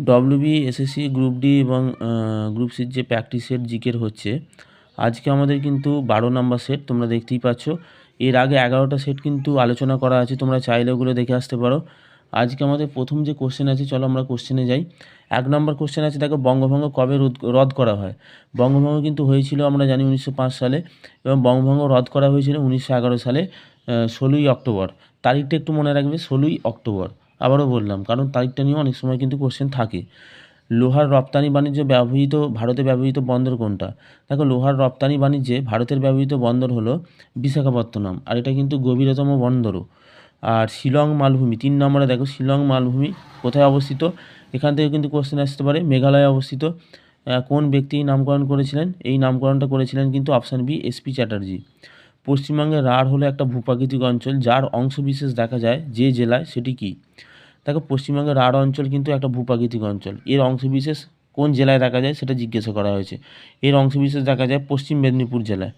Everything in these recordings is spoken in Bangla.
ডব্লিউবি, এসএসসি, গ্রুপ ডি এবং গ্রুপ সির যে প্র্যাকটিস সেট জিকের হচ্ছে, আজকে আমাদের কিন্তু 12 নাম্বার সেট তোমরা দেখতেই পাচ্ছ। এর আগে 11টা সেট কিন্তু আলোচনা করা আছে, তোমরা চাইলে ওগুলো দেখে আসতে পারো। আজকে আমাদের প্রথম যে কোশ্চেন আছে, চলো আমরা কোশ্চেনে যাই। 1 নম্বর কোশ্চেন আছে, দেখো বঙ্গভঙ্গ কবে রদ করা হয়। বঙ্গভঙ্গ কিন্তু হয়েছিল আমরা জানি 1905 সালে, এবং বঙ্গভঙ্গ রদ করা হয়েছিল 1911 সালে 16ই অক্টোবর। তারিখটা একটু মনে রাখবে, 16ই অক্টোবর। আবারও বললাম, কারণ তারিখটা নিয়ে অনেক সময় কিন্তু কোশ্চেন থাকে। লোহার রপ্তানি বাণিজ্যে ভারতে ব্যবহৃত বন্দর কোনটা? দেখো, লোহার রপ্তানি বাণিজ্যে ভারতের ব্যবহৃত বন্দর হলো বিশাখাপত্তনম, আর এটা কিন্তু গভীরতম বন্দরও। আর শিলং মালভূমি 3 নম্বরে, দেখো শিলং মালভূমি কোথায় অবস্থিত? এখান থেকে কিন্তু কোশ্চেন আসতে পারে, মেঘালয়ে অবস্থিত। কোন ব্যক্তি নামকরণ করেছিলেন? এই নামকরণটা করেছিলেন কিন্তু অপশান বি, এসপি চ্যাটার্জি। পশ্চিমবঙ্গের রাঢ় হলো একটা ভূপ্রাকৃতিক অঞ্চল যার অংশবিশেষ দেখা যায় যে জেলায়, সেটি কি? দেখো, পশ্চিমবঙ্গের রাঢ় অঞ্চল কিন্তু একটা ভূপ্রাকৃতিক অঞ্চল, এর অংশবিশেষ কোন জেলায় দেখা যায় সেটা জিজ্ঞাসা করা হয়েছে। এর অংশবিশেষ দেখা যায় পশ্চিম মেদিনীপুর জেলায়।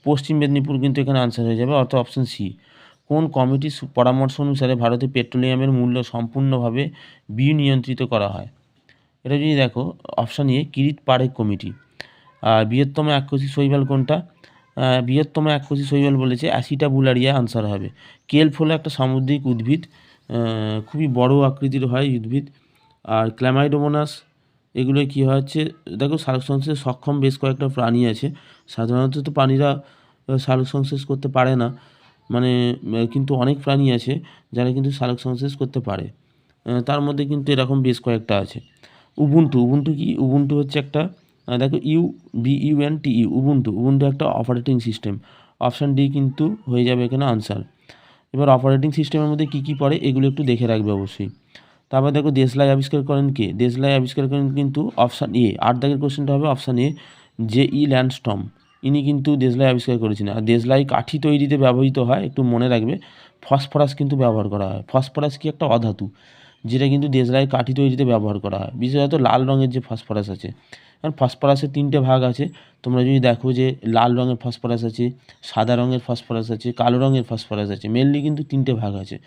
পশ্চিম মেদিনীপুর কিন্তু এখানে আনসার হয়ে যাবে, অর্থাৎ অপশান সি। কোন কমিটির পরামর্শ অনুসারে ভারতে পেট্রোলিয়ামের মূল্য সম্পূর্ণভাবে বিনিয়ন্ত্রিত করা হয়? এটা যদি দেখো, option A, Kirit Parekh committee. আর বৃহত্তম এককোষী শৈবাল কোনটা? বৃহত্তম এককোষী শৈবাল বলেছে অ্যাসিটাবুলারিয়া, আনসার হবে। কেল্প হলো একটা সামুদ্রিক উদ্ভিদ, খুবই বড় আকৃতির হয় উদ্ভিদ। আর ক্ল্যামাইডোমোনাস, এগুলো কী হচ্ছে, দেখো সালোক সংশ্লেষে সক্ষম বেশ কয়েকটা প্রাণী আছে। সাধারণত তো প্রাণীরা সালোক সংশ্লেষ করতে পারে না, মানে কিন্তু অনেক প্রাণী আছে যারা কিন্তু সালোক সংশ্লেষ করতে পারে। তার মধ্যে কিন্তু এরকম বেশ কয়েকটা আছে। উবুন্টু কি? উবুন্টু হচ্ছে একটা, দেখো UBUNTU, উবুন্টু একটা অপারেটিং সিস্টেম। অপশান ডি কিন্তু হয়ে যাবে এখানে আনসার। এবার অপারেটিং সিস্টেমের মধ্যে কী কী পড়ে এগুলো একটু দেখে রাখবে অবশ্যই। তারপর দেখো, দেশলাই আবিষ্কার করেন কে? দেশলাই আবিষ্কার করেন কিন্তু অপশান এ। 8 দাগের কোশ্চেনটা হবে অপশান এ, JE ল্যান্ডস্টম। ইনি কিন্তু দেশলাই আবিষ্কার করেছেন। আর দেশলাই কাঠি তৈরিতে ব্যবহৃত হয়, একটু মনে রাখবে। ফসফরাস কিন্তু ব্যবহার করা হয়। ফসফরাস কি? একটা অধাতু, যেটা কিন্তু দেশলাই কাঠি তৈরিতে ব্যবহার করা হয়, বিশেষত লাল রঙের যে ফসফরাস আছে। কারণ ফসফরাসের 3টে ভাগ আছে, তোমরা যদি দেখো যে লাল রঙের ফসফরাস আছে, সাদা রঙের ফসফরাস আছে, কালো রঙের ফসফরাস আছে, মেনলি কিন্তু 3টে ভাগ আছে।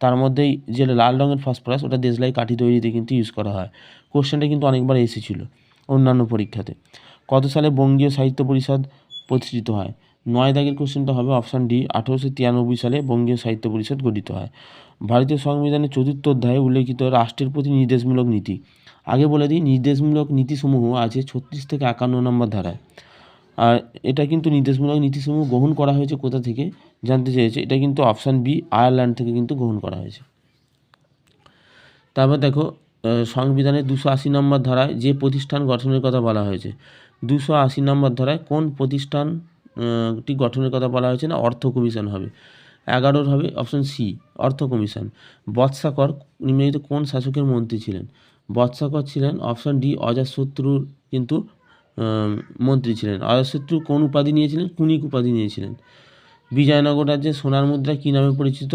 তার মধ্যেই যে লাল রঙের ফসফরাস, ওটা দেশলাই কাঠি তৈরিতে কিন্তু ইউজ করা হয়। কোশ্চেনটা কিন্তু অনেকবার এসেছিল অন্যান্য পরীক্ষাতে। কত সালে বঙ্গীয় সাহিত্য পরিষদ প্রতিষ্ঠিত হয়? 9 দাগের কোশ্চেনটা হবে অপশান ডি, 1893 সালে বঙ্গীয় সাহিত্য পরিষদ গঠিত হয়। ভারতীয় সংবিধানের 4র্থ অধ্যায়ে উল্লেখিত রাষ্ট্রের প্রতি নির্দেশমূলক নীতি। আগে বলে দিই, নির্দেশমূলক নীতিসমূহ আছে 36 থেকে 51 নম্বর ধারায়। আর এটা কিন্তু নির্দেশমূলক নীতিসমূহ গ্রহণ করা হয়েছে কোথা থেকে জানতে চেয়েছে, এটা কিন্তু অপশান বি, আয়ারল্যান্ড থেকে কিন্তু গ্রহণ করা হয়েছে। তারপর দেখো, সংবিধানের 280 নম্বর ধারায় যে প্রতিষ্ঠান গঠনের কথা বলা হয়েছে, 280 নম্বর ধারায় কোন প্রতিষ্ঠানটি গঠনের কথা বলা হয়েছে? না, অর্থ কমিশন হবে। 11 হবে অপশান সি, অর্থ কমিশন। বৎসাকর নিম্নলিখিত কোন শাসকের মন্ত্রী ছিলেন? বৎসাকর ছিলেন অপশান ডি, অজাতশত্রুর কিন্তু মন্ত্রী ছিলেন। অজাতশত্রু কোন উপাধি নিয়েছিলেন? কুনিক উপাধি নিয়েছিলেন। বিজয়নগর রাজ্যের সোনার মুদ্রা কী নামে পরিচিত?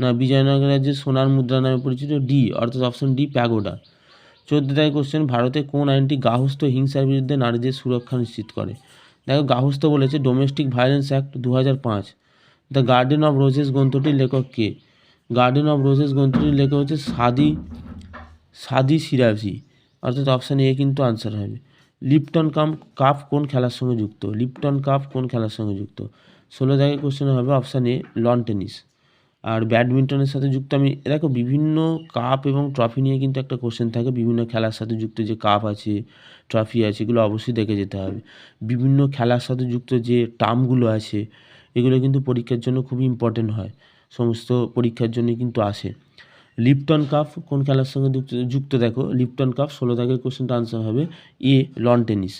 না, বিজয়নগর রাজ্যের সোনার মুদ্রা নামে পরিচিত ডি, অর্থাৎ অপশান ডি, প্যাগোডা। 14 দাগের কোশ্চেন, ভারতে কোন আইনটি গার্হস্থ্য হিংসার বিরুদ্ধে নারীদের সুরক্ষা নিশ্চিত করে? দেখো, গার্হস্থ্য বলেছে domestic violence act 2005। The garden of roses গ্রন্থটির লেখক কে? গার্ডেন অফ রোজেস গ্রন্থটির লেখক হচ্ছে সাদি সিরাজি, অর্থাৎ অপশান এ কিন্তু আনসার হবে। লিপটন কাপ কোন খেলার সঙ্গে যুক্ত? লিপটন কাপ কোন খেলার সঙ্গে যুক্ত? 16 দাগের কোশ্চেন হবে অপশান এ, লন টেনিস। আর ব্যাডমিন্টনের সাথে যুক্ত, আমি দেখো বিভিন্ন কাপ এবং ট্রফি নিয়ে কিন্তু একটা কোশ্চেন থাকে, বিভিন্ন খেলার সাথে যুক্ত যে কাপ আছে, ট্রফি আছে, এগুলো অবশ্যই দেখে যেতে হবে। বিভিন্ন খেলার সাথে যুক্ত যে টার্মগুলো আছে, এগুলো কিন্তু পরীক্ষার জন্য খুবই ইম্পর্টেন্ট হয়, সমস্ত পরীক্ষার জন্য কিন্তু আসে। লিপটন কাপ কোন খেলার সঙ্গে যুক্ত? দেখো, লিপটন কাপ 16 দাগের কোশ্চেনটা আনসার হবে এ, লন টেনিস।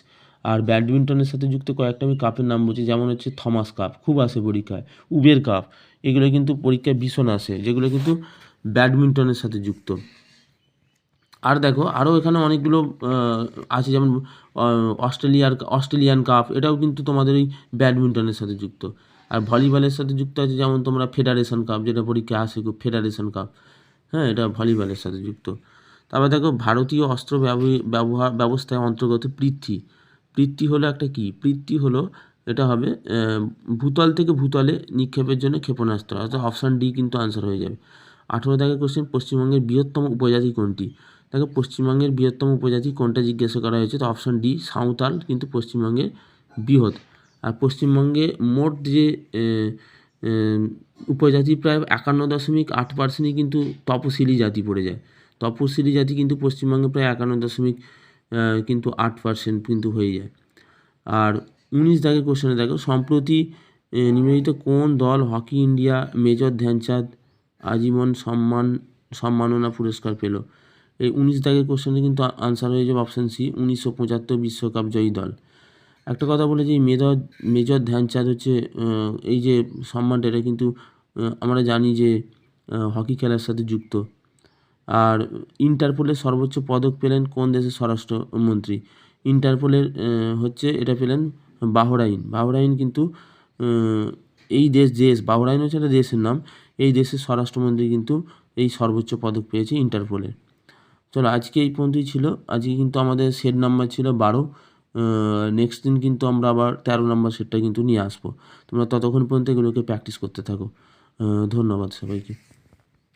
আর ব্যাডমিন্টনের সাথে যুক্ত কয়েকটা আমি কাপের নাম বলছি, যেমন হচ্ছে থমাস কাপ, খুব আসে পরীক্ষায়, উবের কাপ, এগুলো কিন্তু পরীক্ষায় ভীষণ আসে, যেগুলো কিন্তু ব্যাডমিন্টনের সাথে যুক্ত। আর দেখো, আরও এখানে অনেকগুলো আছে, যেমন অস্ট্রেলিয়ান কাপ, এটাও কিন্তু তোমাদের ওই ব্যাডমিন্টনের সাথে যুক্ত। আর ভলিবলের সাথে যুক্ত আছে, যেমন তোমরা ফেডারেশন কাপ, যেটা পরীক্ষায় আসে খুব, ফেডারেশন কাপ, হ্যাঁ, এটা ভলিবলের সাথে যুক্ত। তারপর দেখো, ভারতীয় অস্ত্র ব্যবস্থায় অন্তর্গত পৃথ্বী হলো একটা কি? পৃথ্বী হলো, এটা হবে ভূতল থেকে ভূতলে নিক্ষেপের জন্য ক্ষেপণাস্ত্র, অর্থাৎ অপশান ডি কিন্তু আনসার হয়ে যাবে। 18 দাগের কোশ্চেন, পশ্চিমবঙ্গের বৃহত্তম উপজাতি কোনটি? দেখো পশ্চিমবঙ্গের বৃহত্তম উপজাতি কোনটা জিজ্ঞাসা করা হয়েছে, তো অপশান ডি সাঁওতাল কিন্তু পশ্চিমবঙ্গের বৃহৎ। আর পশ্চিমবঙ্গে মোট যে উপজাতি প্রায় 51.8% কিন্তু তপশিলি জাতি পড়ে যায়। তপশিলি জাতি কিন্তু পশ্চিমবঙ্গে প্রায় 51.8% কিন্তু হয়ে যায়। আর 19 দাগের কোশ্চেনে দেখো, সম্প্রতি নিম্নলিখিত কোন দল হকি ইন্ডিয়া মেজর ধ্যানচাঁদ আজীবন সম্মাননা পুরস্কার পেল? এই 19 দাগের কোশ্চেনে কিন্তু আনসার হয়ে যাবে অপশান সি 1975 বিশ্বকাপ জয়ী দল। একটা কথা বলে যে মেজর ধ্যানচাঁদ হচ্ছে এই যে সম্মানটা, এটা কিন্তু আমরা জানি যে হকি খেলার সাথে যুক্ত। আর ইন্টারপোলের সর্বোচ্চ পদক পেলেন কোন দেশের স্বরাষ্ট্রমন্ত্রী? ইন্টারপোলের হচ্ছে এটা পেলেন বাহরাইন কিন্তু এই বাহরাইন হচ্ছে একটা দেশের নাম, এই দেশের স্বরাষ্ট্রমন্ত্রী কিন্তু এই সর্বোচ্চ পদক পেয়েছে ইন্টারপোলের। চলো আজকে এই পর্যন্তই ছিল। আজকে কিন্তু আমাদের সেট নাম্বার ছিল 12। নেক্সট দিন কিন্তু আমরা আবার 13 নম্বর সেটটা কিন্তু নিয়ে আসবো। তোমরা ততক্ষণ পর্যন্ত এগুলোকে প্র্যাকটিস করতে থাকো। ধন্যবাদ সবাইকে।